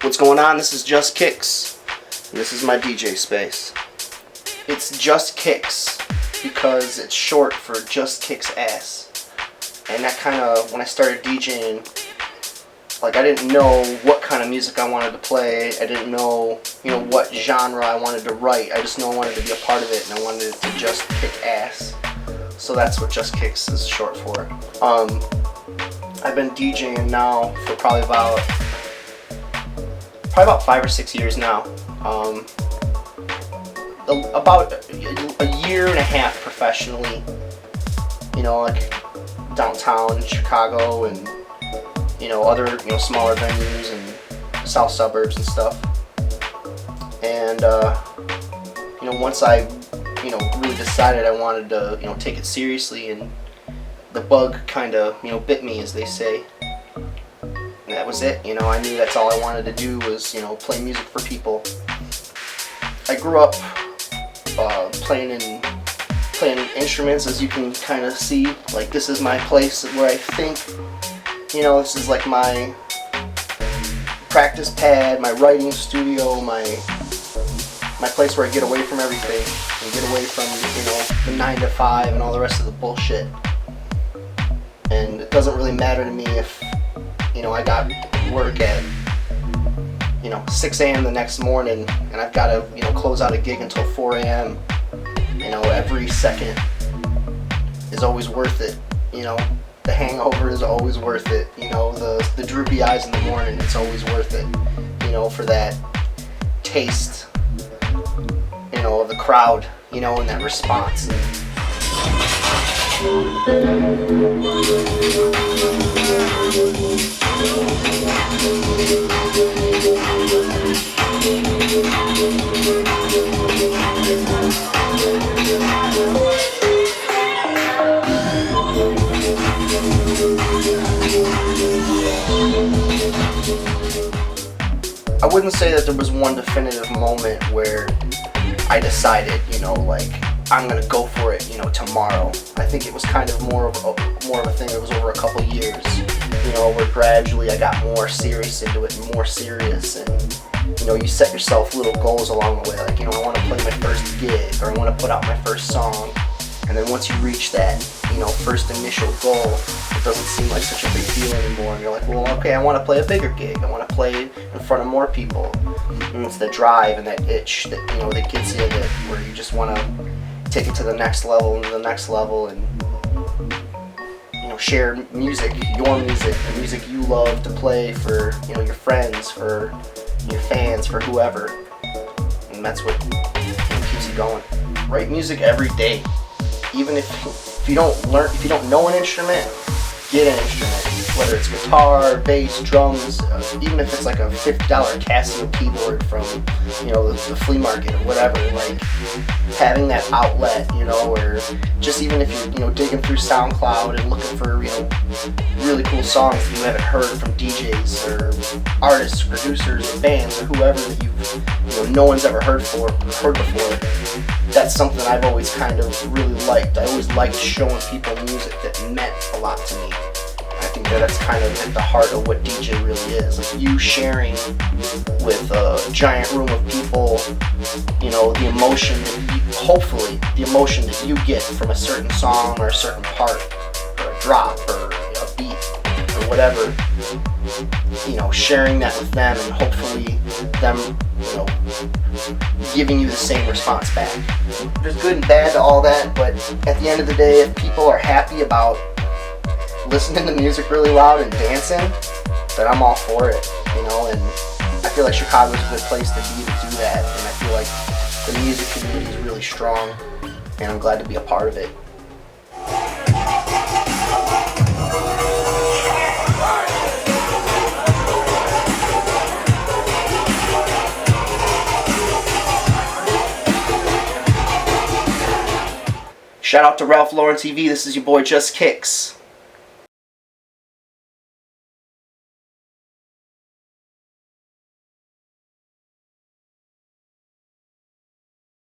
What's going on? This is Just Kicks, and this is my DJ space. It's Just Kicks because it's short for Just Kicks Ass. And that kind of, when I started DJing, like, I didn't know what kind of music I wanted to play. I didn't know, what genre I wanted to write. I just know I wanted to be a part of it, and I wanted it to just kick ass. So that's what Just Kicks is short for. I've been DJing now for probably about 5 or 6 years now. About a year and a half professionally. Like downtown Chicago and other smaller venues and south suburbs and stuff. And once I really decided I wanted to take it seriously, and the bug kind of bit me, as they say. And that was it. I knew that's all I wanted to do was play music for people. I grew up playing instruments, as you can kind of see. Like, this is my place where I think, this is like my practice pad, my writing studio, my place where I get away from everything and get away from the 9 to 5 and all the rest of the bullshit. And it doesn't really matter to me if I got work at 6 a.m. the next morning, and I've got to close out a gig until 4 a.m. Every second is always worth it. The hangover is always worth it. The droopy eyes in the morning, it's always worth it. For that taste, of the crowd, and that response. I wouldn't say that there was one definitive moment where I decided, I'm gonna go for it, tomorrow. I think it was kind of more of a thing that was over a couple years, where gradually I got more serious into it and more serious, and you set yourself little goals along the way, like, I want to play my first gig, or I want to put out my first song, and then once you reach that, first initial goal, it doesn't seem like such a big deal anymore, and you're like, well, okay, I want to play a bigger gig, I want to play in front of more people, and it's the drive and that itch that, that gets you, that where you just want to take it to the next level and the next level, and share music, the music you love to play for your friends, for your fans, for whoever, and that's what keeps you going. Write music every day, even if you don't know an instrument, get an instrument, whether it's guitar, bass, drums, even if it's like a $50 Casio keyboard from the flea market or whatever. Like, having that outlet, or just even if you're digging through SoundCloud and looking for really cool songs that you haven't heard from DJs or artists, producers, or bands, or whoever that no one's ever heard before. That's something I've always kind of really liked. I always liked showing people music that meant a lot to me. I think that's kind of at the heart of what DJ really is. Like, you sharing with a giant room of people, the emotion hopefully the emotion that you get from a certain song or a certain part or a drop or a beat or whatever, sharing that with them, and hopefully them, giving you the same response back. There's good and bad to all that, but at the end of the day, if people are happy about listening to music really loud and dancing, then I'm all for it, and I feel like Chicago's a good place to be to do that, and I feel like the music community is really strong, and I'm glad to be a part of it. Shout out to Ralph Lauren TV. This is your boy Just Kicks.